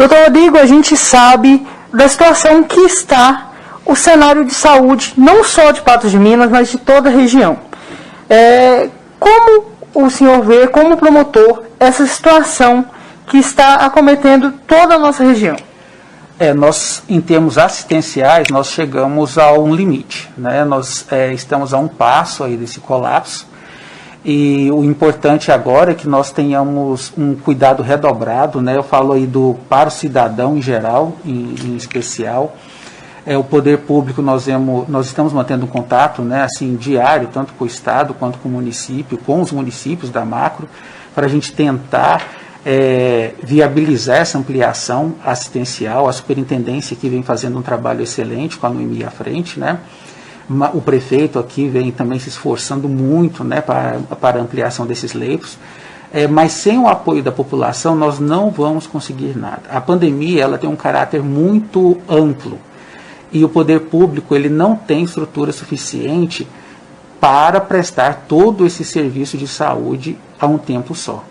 Doutor Rodrigo, a gente sabe da situação que está o cenário de saúde, não só de Patos de Minas, mas de toda a região. Como o senhor vê, como promotor, essa situação que está acometendo toda a nossa região? Nós, em termos assistenciais, nós chegamos a um limite, né? Nós estamos a um passo aí desse colapso, e o importante agora é que nós tenhamos um cuidado redobrado, né? Eu falo aí para o cidadão em geral, em especial. O poder público, nós estamos mantendo um contato, né, assim, diário, tanto com o Estado quanto com o município, com os municípios da macro, para a gente tentar viabilizar essa ampliação assistencial. A superintendência aqui vem fazendo um trabalho excelente com a Noemi à frente, né? O prefeito aqui vem também se esforçando muito, né, para a ampliação desses leitos, mas sem o apoio da população nós não vamos conseguir nada. A pandemia, ela tem um caráter muito amplo, e o poder público ele não tem estrutura suficiente para prestar todo esse serviço de saúde a um tempo só.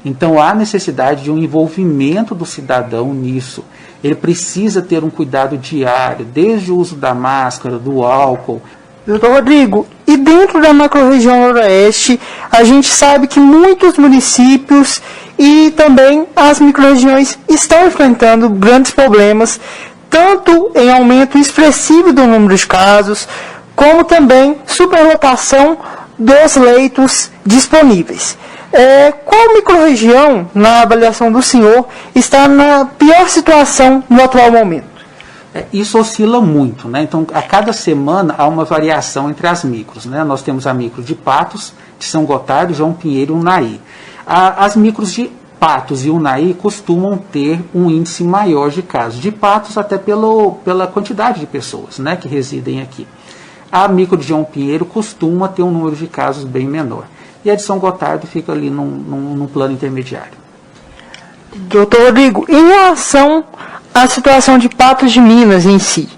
Então há necessidade de um envolvimento do cidadão nisso. Ele precisa ter um cuidado diário, desde o uso da máscara, do álcool. Doutor Rodrigo, e dentro da macro-região noroeste, a gente sabe que muitos municípios e também as micro-regiões estão enfrentando grandes problemas, tanto em aumento expressivo do número de casos, como também superlotação dos leitos disponíveis. Qual microrregião, na avaliação do senhor, está na pior situação no atual momento? Isso oscila muito, né? Então, a cada semana há uma variação entre as micros, né? Nós temos a micro de Patos, de São Gotardo, João Pinheiro e Unai. As micros de Patos e Unai costumam ter um índice maior de casos. De Patos até pela quantidade de pessoas, né, que residem aqui. A micro de João Pinheiro costuma ter um número de casos bem menor. E a de São Gotardo fica ali num plano intermediário. Doutor Rodrigo, em relação à situação de Patos de Minas em si,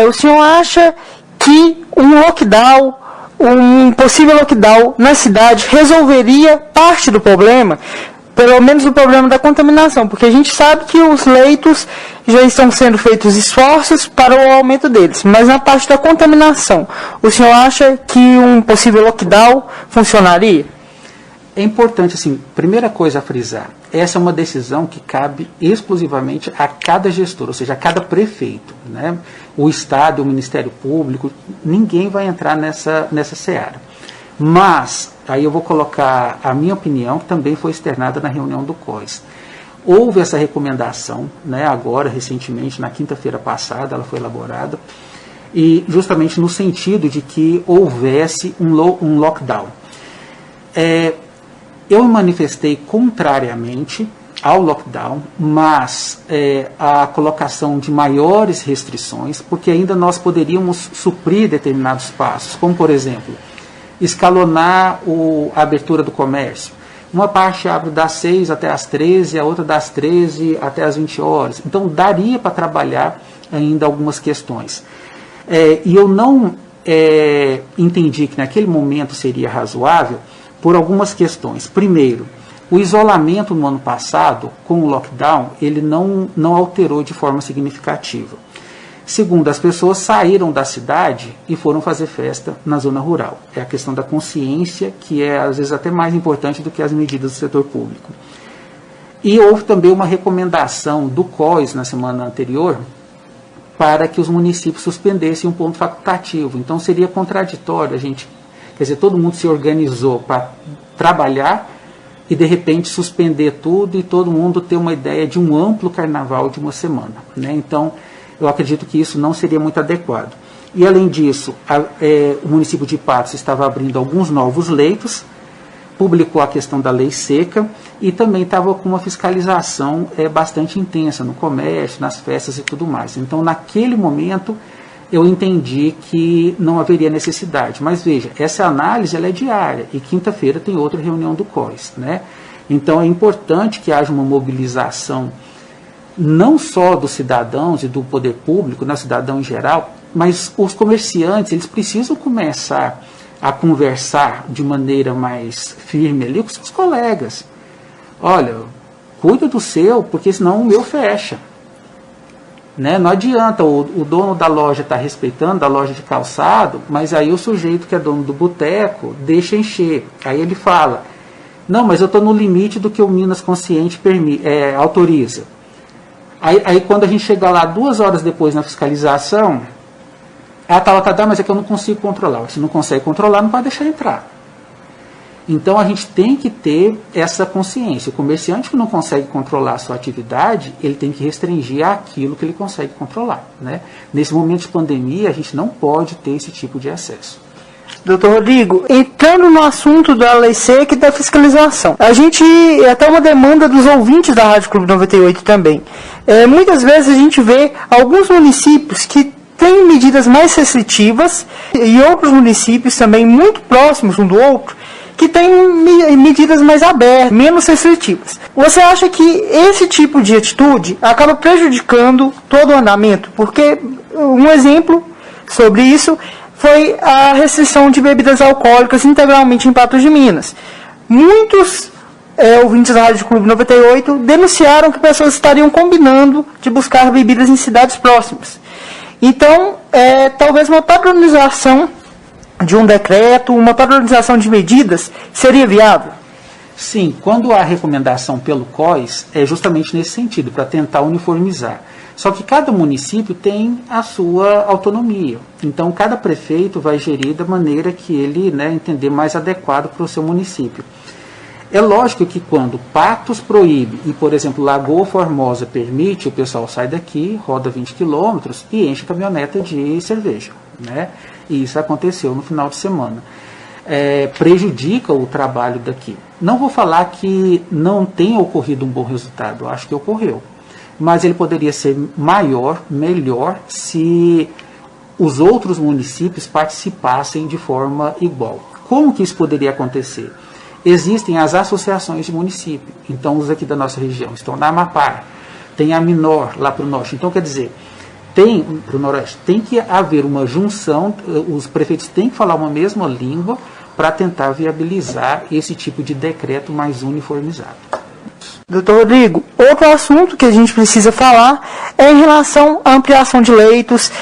o senhor acha que um possível lockdown na cidade resolveria parte do problema? Pelo menos o problema da contaminação, porque a gente sabe que os leitos já estão sendo feitos esforços para o aumento deles, mas na parte da contaminação, o senhor acha que um possível lockdown funcionaria? É importante, assim, primeira coisa a frisar, essa é uma decisão que cabe exclusivamente a cada gestor, ou seja, a cada prefeito, né? O Estado, o Ministério Público, ninguém vai entrar nessa seara. Mas, aí eu vou colocar a minha opinião, que também foi externada na reunião do COIS. Houve essa recomendação, né, agora, recentemente, na quinta-feira passada, ela foi elaborada, e justamente no sentido de que houvesse um lockdown. Eu me manifestei contrariamente ao lockdown, mas a colocação de maiores restrições, porque ainda nós poderíamos suprir determinados passos, como, por exemplo, escalonar a abertura do comércio. Uma parte abre das 6 até as 13, a outra das 13 até as 20 horas. Então, daria para trabalhar ainda algumas questões. E eu não entendi que naquele momento seria razoável por algumas questões. Primeiro, o isolamento no ano passado, com o lockdown, ele não alterou de forma significativa. Segundo, as pessoas saíram da cidade e foram fazer festa na zona rural. É a questão da consciência, que é às vezes até mais importante do que as medidas do setor público. E houve também uma recomendação do COIS na semana anterior para que os municípios suspendessem um ponto facultativo. Então seria contraditório todo mundo se organizou para trabalhar e de repente suspender tudo e todo mundo ter uma ideia de um amplo carnaval de uma semana, né? Então, eu acredito que isso não seria muito adequado. E, além disso, o município de Patos estava abrindo alguns novos leitos, publicou a questão da lei seca e também estava com uma fiscalização bastante intensa no comércio, nas festas e tudo mais. Então, naquele momento, eu entendi que não haveria necessidade. Mas, veja, essa análise ela é diária e quinta-feira tem outra reunião do COIS, né? Então, é importante que haja uma mobilização não só dos cidadãos e do poder público, né, cidadão em geral, mas os comerciantes, eles precisam começar a conversar de maneira mais firme ali com seus colegas. Olha, cuida do seu, porque senão o meu fecha. Né? Não adianta o dono da loja estar respeitando, da loja de calçado, mas aí o sujeito que é dono do boteco deixa encher. Aí ele fala, não, mas eu estou no limite do que o Minas Consciente autoriza. Aí quando a gente chega lá 2 horas depois na fiscalização, mas é que eu não consigo controlar. Se não consegue controlar, não vai deixar entrar. Então a gente tem que ter essa consciência. O comerciante que não consegue controlar a sua atividade, ele tem que restringir aquilo que ele consegue controlar. Né? Nesse momento de pandemia, a gente não pode ter esse tipo de acesso. Doutor Rodrigo, entrando no assunto da lei seca e da fiscalização, a gente, até uma demanda dos ouvintes da Rádio Clube 98 também, muitas vezes a gente vê alguns municípios que têm medidas mais restritivas e outros municípios também muito próximos um do outro, que têm medidas mais abertas, menos restritivas. Você acha que esse tipo de atitude acaba prejudicando todo o andamento? Porque um exemplo sobre isso foi a restrição de bebidas alcoólicas integralmente em Patos de Minas. Muitos ouvintes da Rádio Clube 98 denunciaram que pessoas estariam combinando de buscar bebidas em cidades próximas. Então, talvez uma padronização de um decreto, uma padronização de medidas, seria viável? Sim, quando há recomendação pelo COIS, é justamente nesse sentido, para tentar uniformizar. Só que cada município tem a sua autonomia. Então, cada prefeito vai gerir da maneira que ele entender mais adequado para o seu município. É lógico que quando Patos proíbe e, por exemplo, Lagoa Formosa permite, o pessoal sai daqui, roda 20 quilômetros e enche a caminhoneta de cerveja. Né? E isso aconteceu no final de semana. Prejudica o trabalho daqui. Não vou falar que não tenha ocorrido um bom resultado, eu acho que ocorreu. Mas ele poderia ser maior, melhor, se os outros municípios participassem de forma igual. Como que isso poderia acontecer? Existem as associações de município. Então, os aqui da nossa região estão na Amapá, tem a Minor lá para o norte. Então, quer dizer, para o noroeste, tem que haver uma junção, os prefeitos têm que falar uma mesma língua para tentar viabilizar esse tipo de decreto mais uniformizado. Doutor Rodrigo, outro assunto que a gente precisa falar é em relação à ampliação de leitos.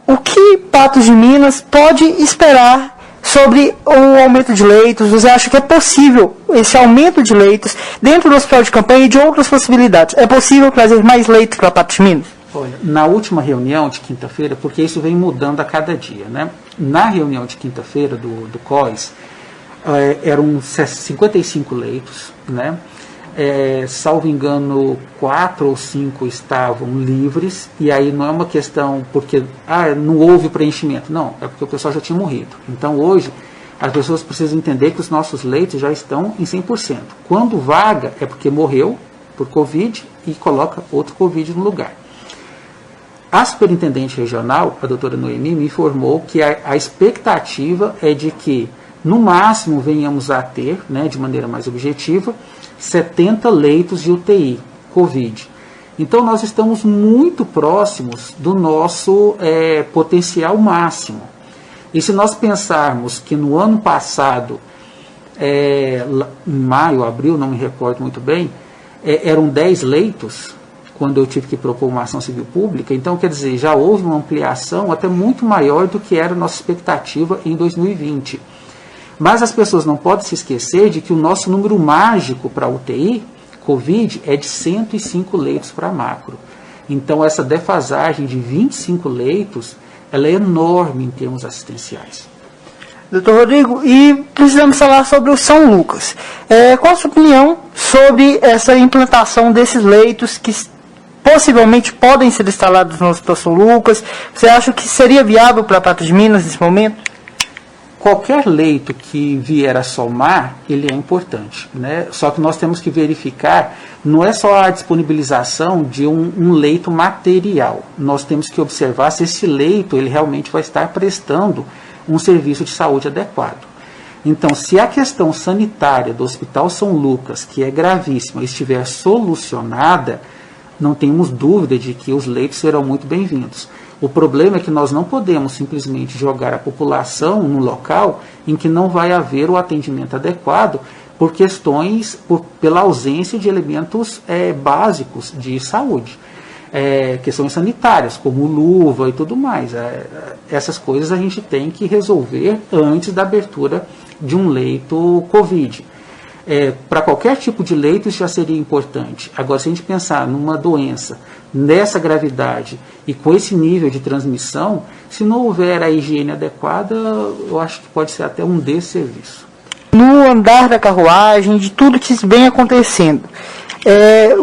O que Patos de Minas pode esperar sobre o aumento de leitos? Você acha que é possível esse aumento de leitos dentro do hospital de campanha e de outras possibilidades? É possível trazer mais leitos para Patos de Minas? Olha, na última reunião de quinta-feira, porque isso vem mudando a cada dia, né? Na reunião de quinta-feira do COIS, eram 55 leitos, né? Salvo engano, 4 ou 5 estavam livres, e aí não é uma questão porque não houve preenchimento, não, é porque o pessoal já tinha morrido. Então hoje as pessoas precisam entender que os nossos leitos já estão em 100%. Quando vaga é porque morreu por Covid e coloca outro Covid no lugar. A superintendente regional, a doutora Noemi, me informou que a expectativa é de que no máximo venhamos a ter, de maneira mais objetiva, 70 leitos de UTI, Covid. Então, nós estamos muito próximos do nosso potencial máximo. E se nós pensarmos que no ano passado, em maio, abril, não me recordo muito bem, eram 10 leitos, quando eu tive que propor uma ação civil pública, então, quer dizer, já houve uma ampliação até muito maior do que era a nossa expectativa em 2020. Mas as pessoas não podem se esquecer de que o nosso número mágico para UTI, Covid, é de 105 leitos para macro. Então, essa defasagem de 25 leitos, ela é enorme em termos assistenciais. Doutor Rodrigo, e precisamos falar sobre o São Lucas. Qual a sua opinião sobre essa implantação desses leitos que possivelmente podem ser instalados no Hospital São Lucas? Você acha que seria viável para Patos de Minas nesse momento? Qualquer leito que vier a somar, ele é importante, né? Só que nós temos que verificar, não é só a disponibilização de um leito material. Nós temos que observar se esse leito ele realmente vai estar prestando um serviço de saúde adequado. Então, se a questão sanitária do Hospital São Lucas, que é gravíssima, estiver solucionada, não temos dúvida de que os leitos serão muito bem-vindos. O problema é que nós não podemos simplesmente jogar a população num local em que não vai haver o atendimento adequado por questões, pela ausência de elementos básicos de saúde. Questões sanitárias, como luva e tudo mais. Essas coisas a gente tem que resolver antes da abertura de um leito Covid. Para qualquer tipo de leito isso já seria importante. Agora, se a gente pensar numa doença nessa gravidade e com esse nível de transmissão, se não houver a higiene adequada, eu acho que pode ser até um desserviço. No andar da carruagem, de tudo que vem acontecendo,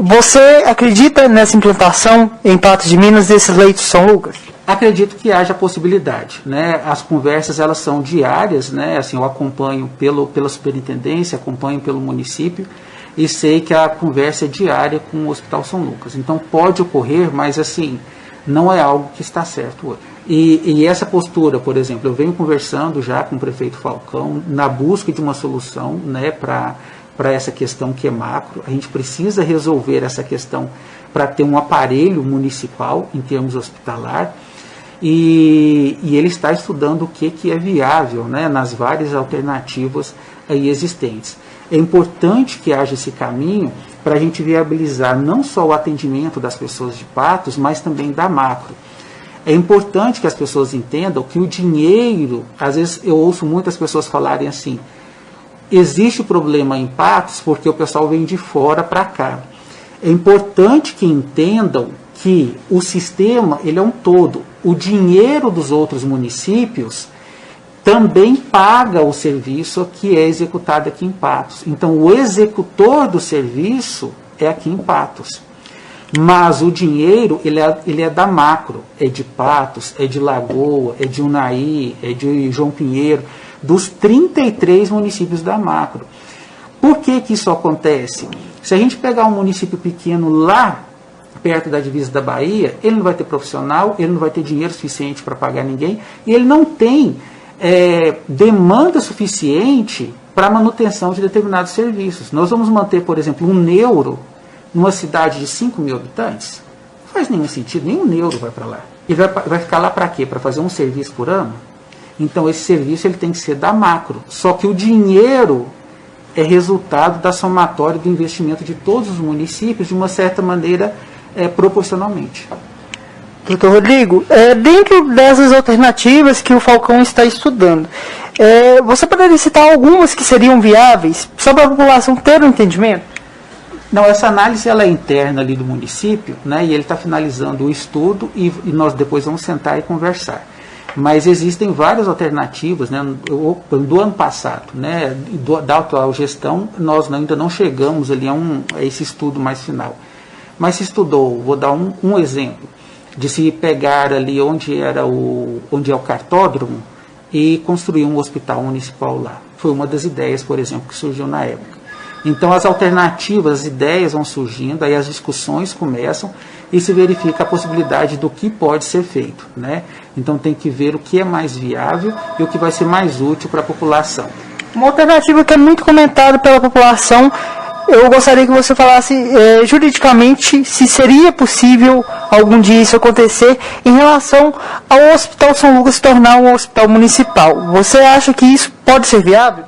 você acredita nessa implantação em Patos de Minas desses leitos São Lucas? Acredito que haja possibilidade, né? As conversas elas são diárias, né? Assim, eu acompanho pela superintendência, acompanho pelo município e sei que a conversa é diária com o Hospital São Lucas. Então pode ocorrer, mas assim, não é algo que está certo hoje. E essa postura, por exemplo, eu venho conversando já com o prefeito Falcão na busca de uma solução, né, para essa questão que é macro. A gente precisa resolver essa questão para ter um aparelho municipal em termos hospitalar. E ele está estudando o que é viável, né, nas várias alternativas aí existentes. É importante que haja esse caminho para a gente viabilizar não só o atendimento das pessoas de Patos, mas também da macro. É importante que as pessoas entendam que o dinheiro, às vezes eu ouço muitas pessoas falarem assim, existe o problema em Patos porque o pessoal vem de fora para cá. É importante que entendam que o sistema ele é um todo. O dinheiro dos outros municípios também paga o serviço que é executado aqui em Patos. Então, o executor do serviço é aqui em Patos. Mas o dinheiro ele é da macro, é de Patos, é de Lagoa, é de Unai, é de João Pinheiro, dos 33 municípios da macro. Por que isso acontece? Se a gente pegar um município pequeno lá, perto da divisa da Bahia, ele não vai ter profissional, ele não vai ter dinheiro suficiente para pagar ninguém, e ele não tem demanda suficiente para a manutenção de determinados serviços. Nós vamos manter, por exemplo, um neuro numa cidade de 5 mil habitantes? Não faz nenhum sentido, nenhum neuro vai para lá. E vai ficar lá para quê? Para fazer um serviço por ano? Então esse serviço ele tem que ser da macro. Só que o dinheiro é resultado da somatória do investimento de todos os municípios, de uma certa maneira, proporcionalmente. Doutor Rodrigo, dentro dessas alternativas que o Falcão está estudando, você poderia citar algumas que seriam viáveis, só para a população ter um entendimento? Não, essa análise ela é interna ali do município, né, e ele está finalizando o estudo e nós depois vamos sentar e conversar. Mas existem várias alternativas, né, do ano passado, né, da atual gestão, nós ainda não chegamos ali a esse estudo mais final. Mas se estudou, vou dar um exemplo, de se pegar ali onde é o cartódromo e construir um hospital municipal lá. Foi uma das ideias, por exemplo, que surgiu na época. Então as alternativas, as ideias vão surgindo, aí as discussões começam e se verifica a possibilidade do que pode ser feito, né? Então tem que ver o que é mais viável e o que vai ser mais útil para a população. Uma alternativa que é muito comentada pela população, eu gostaria que você falasse juridicamente se seria possível algum dia isso acontecer em relação ao Hospital São Lucas se tornar um hospital municipal. Você acha que isso pode ser viável?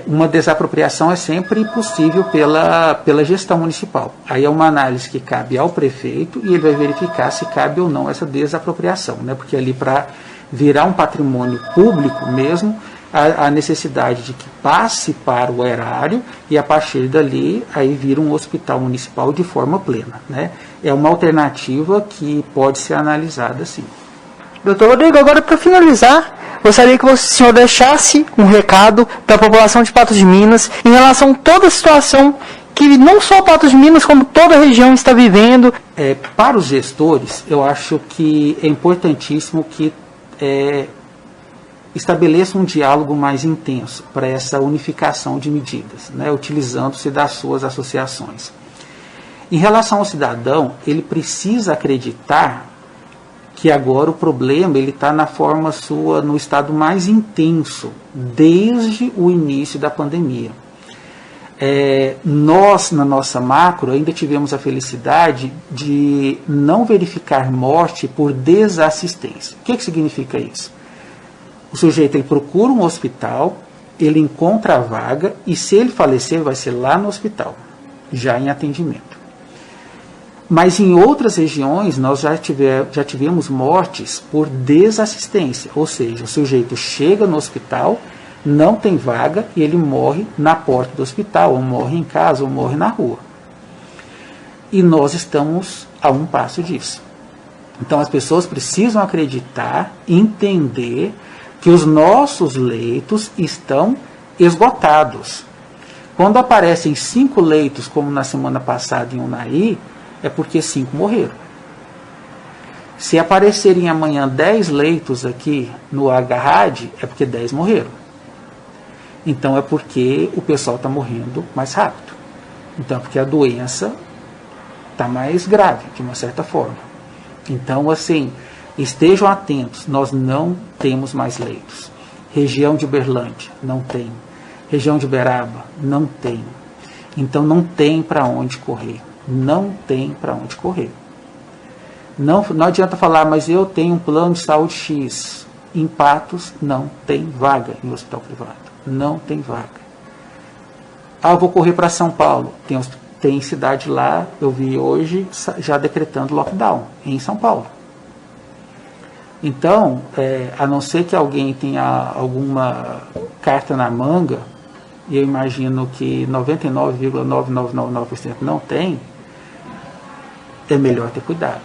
Uma desapropriação é sempre possível pela gestão municipal. Aí é uma análise que cabe ao prefeito e ele vai verificar se cabe ou não essa desapropriação, né? Porque ali para virar um patrimônio público mesmo, a necessidade de que passe para o erário e a partir dali aí vira um hospital municipal de forma plena, né? É uma alternativa que pode ser analisada sim. Doutor Rodrigo, agora para finalizar, gostaria que o senhor deixasse um recado para a população de Patos de Minas em relação a toda a situação que não só Patos de Minas, como toda a região está vivendo. Para os gestores, eu acho que é importantíssimo que estabeleça um diálogo mais intenso para essa unificação de medidas, né, utilizando-se das suas associações. Em relação ao cidadão, ele precisa acreditar que agora o problema está na forma sua, no estado mais intenso, desde o início da pandemia. Nós, na nossa macro, ainda tivemos a felicidade de não verificar morte por desassistência. O que significa isso? O sujeito ele procura um hospital, ele encontra a vaga e se ele falecer vai ser lá no hospital, já em atendimento. Mas em outras regiões nós já tivemos mortes por desassistência, ou seja, o sujeito chega no hospital, não tem vaga e ele morre na porta do hospital, ou morre em casa, ou morre na rua. E nós estamos a um passo disso. Então as pessoas precisam acreditar, entender que os nossos leitos estão esgotados. Quando aparecem 5 leitos, como na semana passada em Unai, é porque 5 morreram. Se aparecerem amanhã 10 leitos aqui no Agarrad, é porque 10 morreram. Então é porque o pessoal está morrendo mais rápido. Então é porque a doença está mais grave, de uma certa forma. Então, assim, estejam atentos, nós não temos mais leitos. Região de Uberlândia, não tem. Região de Uberaba, não tem. Então não tem para onde correr. Não tem para onde correr. Não adianta falar, mas eu tenho um plano de saúde X. Em Patos não tem vaga em hospital privado. Não tem vaga. Ah, eu vou correr para São Paulo. Tem cidade lá, eu vi hoje, já decretando lockdown, em São Paulo. Então, a não ser que alguém tenha alguma carta na manga, e eu imagino que 99,9999% não tem, é melhor ter cuidado.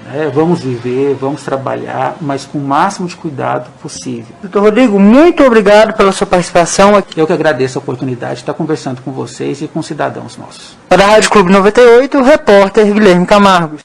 Né? Vamos viver, vamos trabalhar, mas com o máximo de cuidado possível. Dr. Rodrigo, muito obrigado pela sua participação aqui. Eu que agradeço a oportunidade de estar conversando com vocês e com cidadãos nossos. Para a Rádio Clube 98, o repórter Guilherme Camargo.